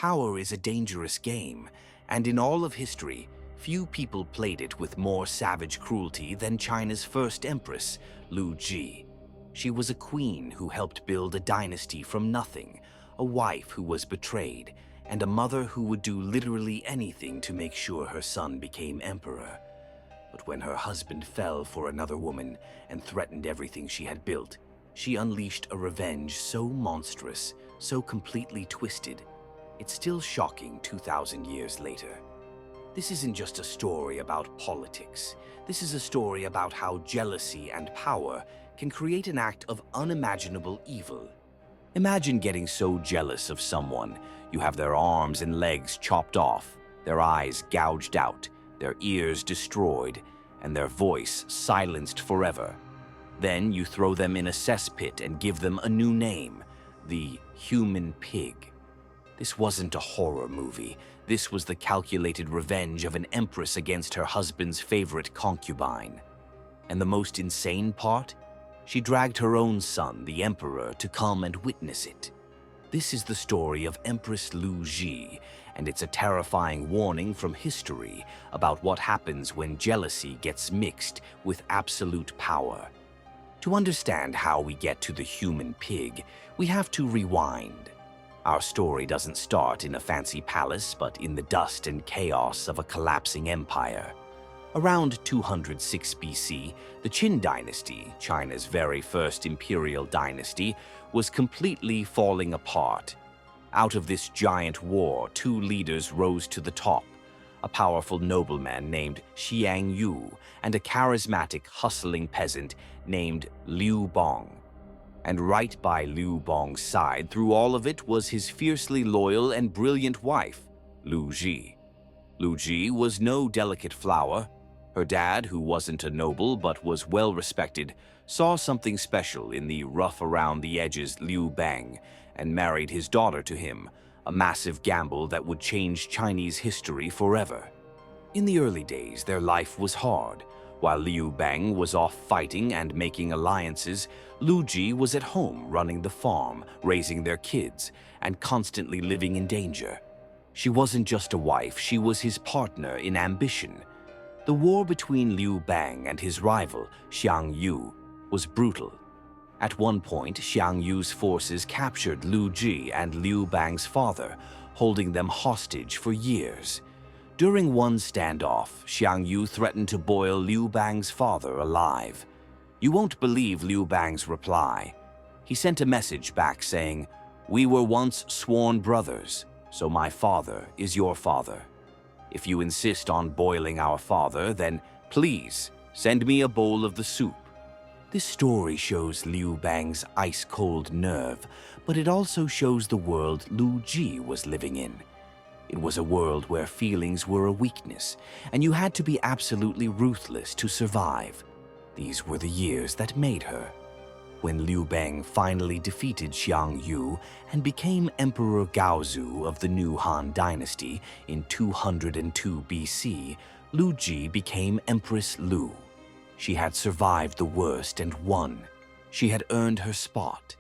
Power is a dangerous game, and in all of history, few people played it with more savage cruelty than China's first empress, Lu Ji. She was a queen who helped build a dynasty from nothing, a wife who was betrayed, and a mother who would do literally anything to make sure her son became emperor. But when her husband fell for another woman and threatened everything she had built, she unleashed a revenge so monstrous, so completely twisted, it's still shocking 2,000 years later. This isn't just a story about politics. This is a story about how jealousy and power can create an act of unimaginable evil. Imagine getting so jealous of someone, you have their arms and legs chopped off, their eyes gouged out, their ears destroyed, and their voice silenced forever. Then you throw them in a cesspit and give them a new name, the human pig. This wasn't a horror movie. This was the calculated revenge of an empress against her husband's favorite concubine. And the most insane part? She dragged her own son, the emperor, to come and witness it. This is the story of Empress Lu Ji, and it's a terrifying warning from history about what happens when jealousy gets mixed with absolute power. To understand how we get to the human pig, we have to rewind. Our story doesn't start in a fancy palace, but in the dust and chaos of a collapsing empire. Around 206 BC, the Qin dynasty, China's very first imperial dynasty, was completely falling apart. Out of this giant war, two leaders rose to the top, a powerful nobleman named Xiang Yu and a charismatic, hustling peasant named Liu Bong. And right by Liu Bong's side through all of it was his fiercely loyal and brilliant wife, Lu Ji. Lu Ji was no delicate flower. Her dad, who wasn't a noble but was well-respected, saw something special in the rough-around-the-edges Liu Bang and married his daughter to him, a massive gamble that would change Chinese history forever. In the early days, their life was hard. While Liu Bang was off fighting and making alliances, Lu Ji was at home running the farm, raising their kids, and constantly living in danger. She wasn't just a wife, she was his partner in ambition. The war between Liu Bang and his rival, Xiang Yu, was brutal. At one point, Xiang Yu's forces captured Lu Ji and Liu Bang's father, holding them hostage for years. During one standoff, Xiang Yu threatened to boil Liu Bang's father alive. You won't believe Liu Bang's reply. He sent a message back saying, "We were once sworn brothers, so my father is your father. If you insist on boiling our father, then please send me a bowl of the soup." This story shows Liu Bang's ice-cold nerve, but it also shows the world Lu Ji was living in. It was a world where feelings were a weakness, and you had to be absolutely ruthless to survive. These were the years that made her. When Liu Bang finally defeated Xiang Yu and became Emperor Gaozu of the new Han Dynasty in 202 BC, Lu Ji became Empress Lu. She had survived the worst and won. She had earned her spot,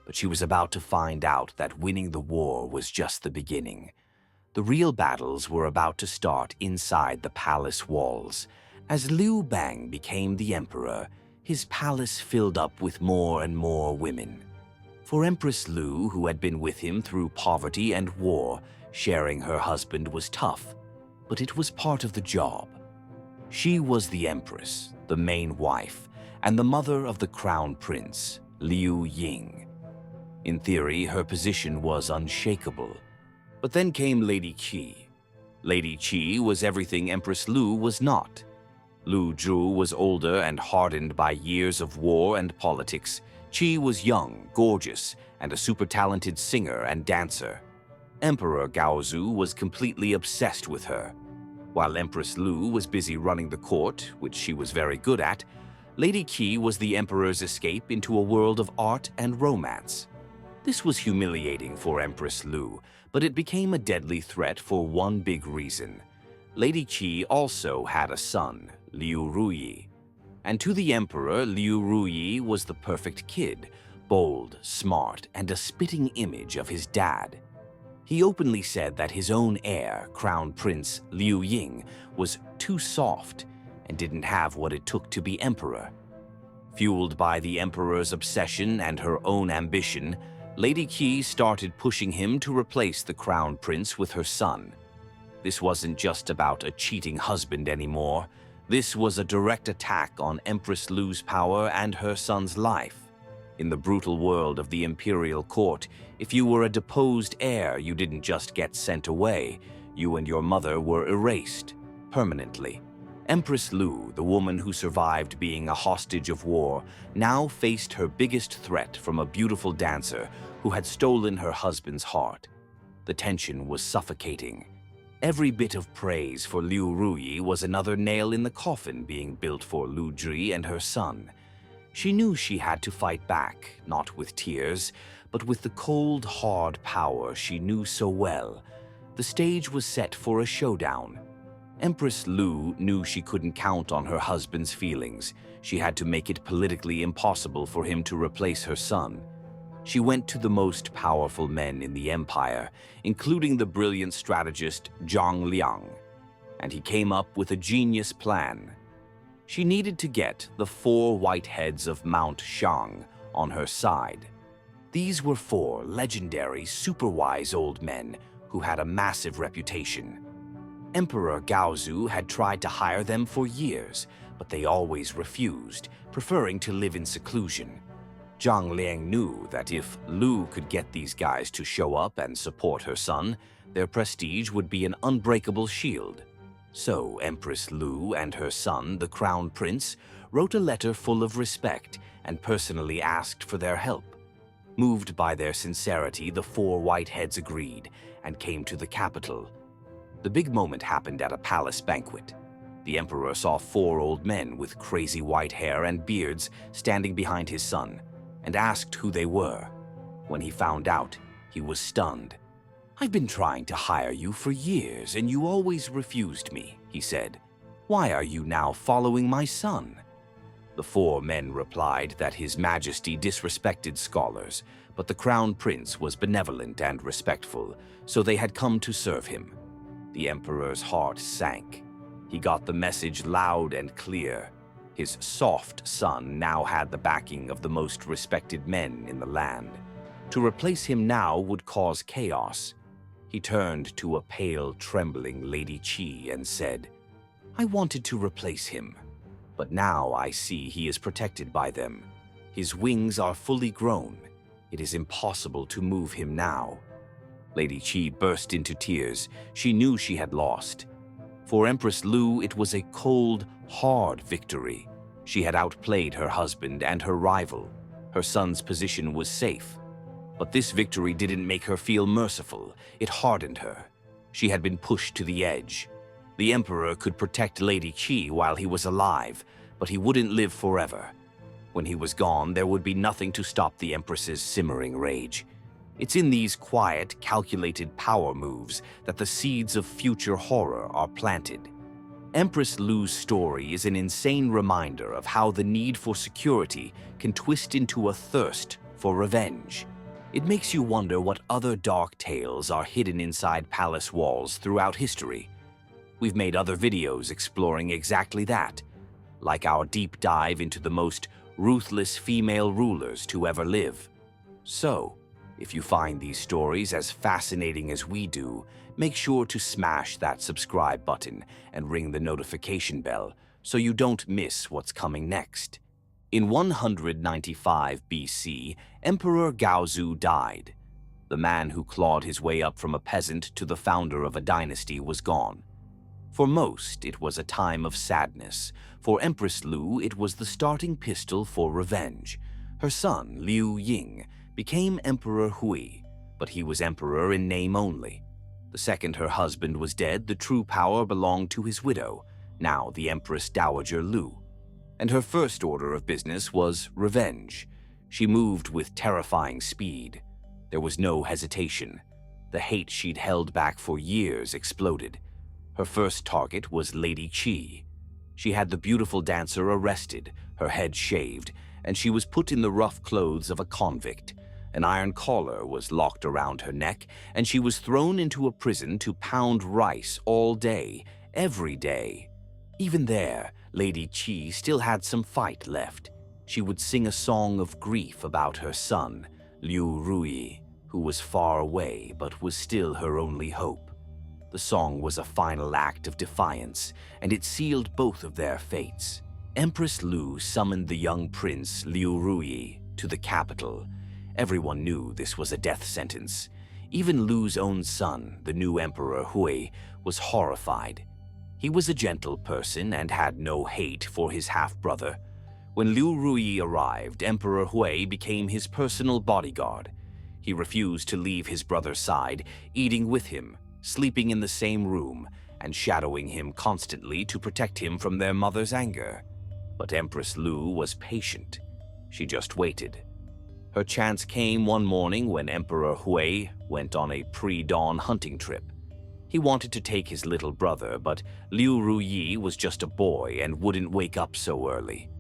but she was about to find out that winning the war was just the beginning. The real battles were about to start inside the palace walls. As Liu Bang became the emperor, his palace filled up with more and more women. For Empress Lu, who had been with him through poverty and war, sharing her husband was tough, but it was part of the job. She was the empress, the main wife, and the mother of the crown prince, Liu Ying. In theory, her position was unshakable. But then came Lady Qi. Lady Qi was everything Empress Lu was not. Lu Zhu was older and hardened by years of war and politics. Qi was young, gorgeous, and a super-talented singer and dancer. Emperor Gaozu was completely obsessed with her. While Empress Lu was busy running the court, which she was very good at, Lady Qi was the emperor's escape into a world of art and romance. This was humiliating for Empress Lu, but it became a deadly threat for one big reason. Lady Qi also had a son, Liu Ruyi. And to the emperor, Liu Ruyi was the perfect kid, bold, smart, and a spitting image of his dad. He openly said that his own heir, Crown Prince Liu Ying, was too soft and didn't have what it took to be emperor. Fueled by the emperor's obsession and her own ambition, Lady Qi started pushing him to replace the crown prince with her son. This wasn't just about a cheating husband anymore. This was a direct attack on Empress Lu's power and her son's life. In the brutal world of the imperial court, if you were a deposed heir, you didn't just get sent away. You and your mother were erased permanently. Empress Lu, the woman who survived being a hostage of war, now faced her biggest threat from a beautiful dancer who had stolen her husband's heart. The tension was suffocating. Every bit of praise for Liu Ruyi was another nail in the coffin being built for Lu Jui and her son. She knew she had to fight back, not with tears, but with the cold, hard power she knew so well. The stage was set for a showdown. Empress Lu knew she couldn't count on her husband's feelings. She had to make it politically impossible for him to replace her son. She went to the most powerful men in the empire, including the brilliant strategist Zhang Liang, and he came up with a genius plan. She needed to get the 4 white heads of Mount Shang on her side. These were 4 legendary, super-wise old men who had a massive reputation. Emperor Gaozu had tried to hire them for years, but they always refused, preferring to live in seclusion. Zhang Liang knew that if Lu could get these guys to show up and support her son, their prestige would be an unbreakable shield. So Empress Lu and her son, the Crown Prince, wrote a letter full of respect and personally asked for their help. Moved by their sincerity, the 4 whiteheads agreed and came to the capital. The big moment happened at a palace banquet. The emperor saw 4 old men with crazy white hair and beards standing behind his son and asked who they were. When he found out, he was stunned. "I've been trying to hire you for years and you always refused me," he said. "Why are you now following my son?" The 4 men replied that His Majesty disrespected scholars, but the Crown Prince was benevolent and respectful, so they had come to serve him. The emperor's heart sank. He got the message loud and clear. His soft son now had the backing of the most respected men in the land. To replace him now would cause chaos. He turned to a pale, trembling Lady Qi and said, "I wanted to replace him, but now I see he is protected by them. His wings are fully grown. It is impossible to move him now." Lady Qi burst into tears. She knew she had lost. For Empress Lu, it was a cold, hard victory. She had outplayed her husband and her rival. Her son's position was safe. But this victory didn't make her feel merciful. It hardened her. She had been pushed to the edge. The emperor could protect Lady Qi while he was alive, but he wouldn't live forever. When he was gone, there would be nothing to stop the empress's simmering rage. It's in these quiet, calculated power moves that the seeds of future horror are planted. Empress Lu's story is an insane reminder of how the need for security can twist into a thirst for revenge. It makes you wonder what other dark tales are hidden inside palace walls throughout history. We've made other videos exploring exactly that, like our deep dive into the most ruthless female rulers to ever live. So, if you find these stories as fascinating as we do, make sure to smash that subscribe button and ring the notification bell so you don't miss what's coming next. In 195 BC, Emperor Gaozu died. The man who clawed his way up from a peasant to the founder of a dynasty was gone. For most, it was a time of sadness. For Empress Lu, it was the starting pistol for revenge. Her son, Liu Ying, became Emperor Hui, but he was emperor in name only. The second her husband was dead, the true power belonged to his widow, now the Empress Dowager Lu. And her first order of business was revenge. She moved with terrifying speed. There was no hesitation. The hate she'd held back for years exploded. Her first target was Lady Qi. She had the beautiful dancer arrested, her head shaved, and she was put in the rough clothes of a convict. An iron collar was locked around her neck, and she was thrown into a prison to pound rice all day, every day. Even there, Lady Qi still had some fight left. She would sing a song of grief about her son, Liu Rui, who was far away but was still her only hope. The song was a final act of defiance, and it sealed both of their fates. Empress Lu summoned the young prince Liu Rui to the capital. Everyone knew this was a death sentence. Even Lu's own son, the new Emperor Hui, was horrified. He was a gentle person and had no hate for his half-brother. When Liu Rui arrived, Emperor Hui became his personal bodyguard. He refused to leave his brother's side, eating with him, sleeping in the same room, and shadowing him constantly to protect him from their mother's anger. But Empress Lu was patient. She just waited. Her chance came one morning when Emperor Hui went on a pre-dawn hunting trip. He wanted to take his little brother, but Liu Ruyi was just a boy and wouldn't wake up so early.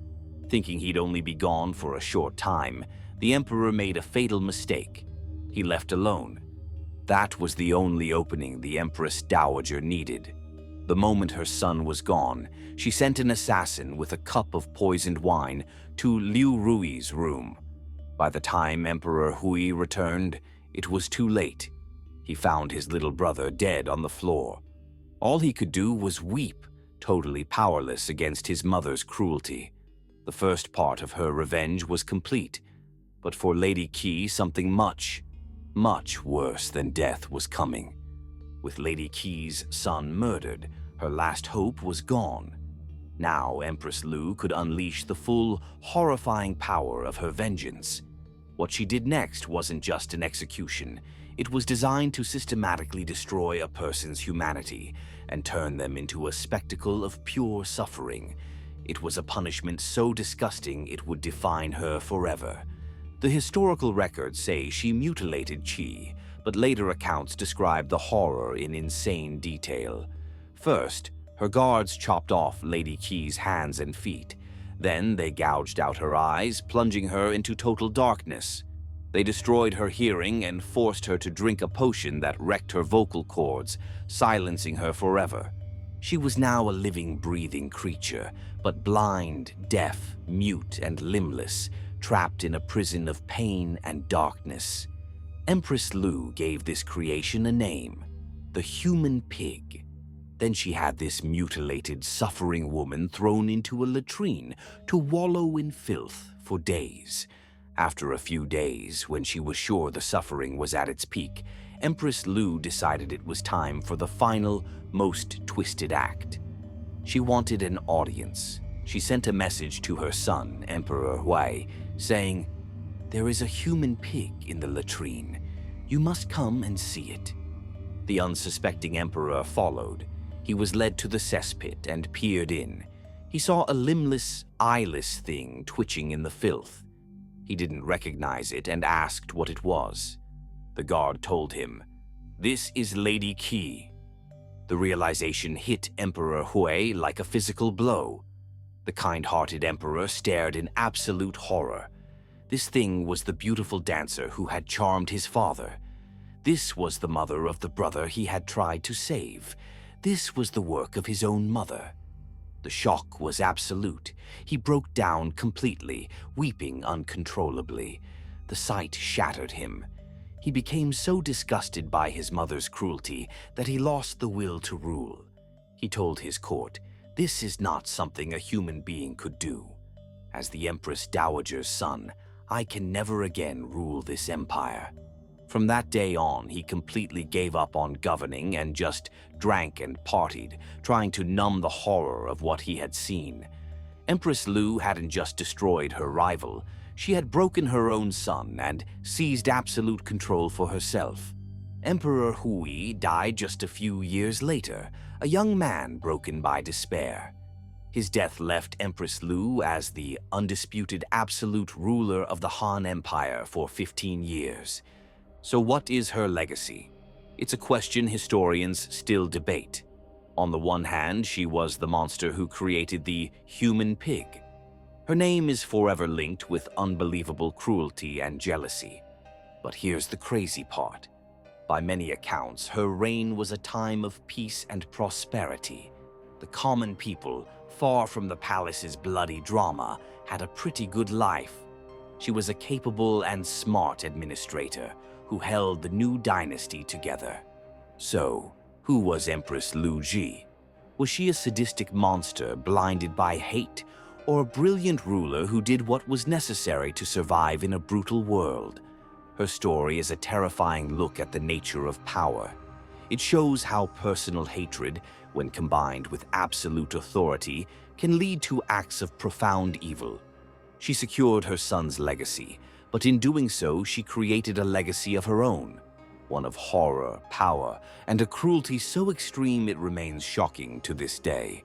Thinking he'd only be gone for a short time, the emperor made a fatal mistake. He left alone. That was the only opening the Empress Dowager needed. The moment her son was gone, she sent an assassin with a cup of poisoned wine to Liu Rui's room. By the time Emperor Hui returned, it was too late. He found his little brother dead on the floor. All he could do was weep, totally powerless against his mother's cruelty. The first part of her revenge was complete, but for Lady Qi something much, much worse than death was coming. With Lady Qi's son murdered, her last hope was gone. Now Empress Lu could unleash the full, horrifying power of her vengeance. What she did next wasn't just an execution. It was designed to systematically destroy a person's humanity and turn them into a spectacle of pure suffering. It was a punishment so disgusting it would define her forever. The historical records say she mutilated Qi, but later accounts describe the horror in insane detail. First, her guards chopped off Lady Qi's hands and feet. Then they gouged out her eyes, plunging her into total darkness. They destroyed her hearing and forced her to drink a potion that wrecked her vocal cords, silencing her forever. She was now a living, breathing creature, but blind, deaf, mute, and limbless, trapped in a prison of pain and darkness. Empress Lu gave this creation a name, the human pig. Then she had this mutilated, suffering woman thrown into a latrine to wallow in filth for days. After a few days, when she was sure the suffering was at its peak, Empress Lu decided it was time for the final, most twisted act. She wanted an audience. She sent a message to her son, Emperor Hui, saying, "There is a human pig in the latrine. You must come and see it." The unsuspecting emperor followed. He was led to the cesspit and peered in. He saw a limbless, eyeless thing twitching in the filth. He didn't recognize it and asked what it was. The guard told him, "This is Lady Qi." The realization hit Emperor Hui like a physical blow. The kind-hearted emperor stared in absolute horror. This thing was the beautiful dancer who had charmed his father. This was the mother of the brother he had tried to save. This was the work of his own mother. The shock was absolute. He broke down completely, weeping uncontrollably. The sight shattered him. He became so disgusted by his mother's cruelty that he lost the will to rule. He told his court, "This is not something a human being could do. As the Empress Dowager's son, I can never again rule this empire." From that day on, he completely gave up on governing and just drank and partied, trying to numb the horror of what he had seen. Empress Lu hadn't just destroyed her rival, she had broken her own son and seized absolute control for herself. Emperor Hui died just a few years later, a young man broken by despair. His death left Empress Lu as the undisputed absolute ruler of the Han Empire for 15 years. So what is her legacy? It's a question historians still debate. On the one hand, she was the monster who created the human pig. Her name is forever linked with unbelievable cruelty and jealousy. But here's the crazy part. By many accounts, her reign was a time of peace and prosperity. The common people, far from the palace's bloody drama, had a pretty good life. She was a capable and smart administrator who held the new dynasty together. So, who was Empress Lu Ji? Was she a sadistic monster blinded by hate, or a brilliant ruler who did what was necessary to survive in a brutal world? Her story is a terrifying look at the nature of power. It shows how personal hatred, when combined with absolute authority, can lead to acts of profound evil. She secured her son's legacy, but in doing so, she created a legacy of her own, one of horror, power, and a cruelty so extreme it remains shocking to this day.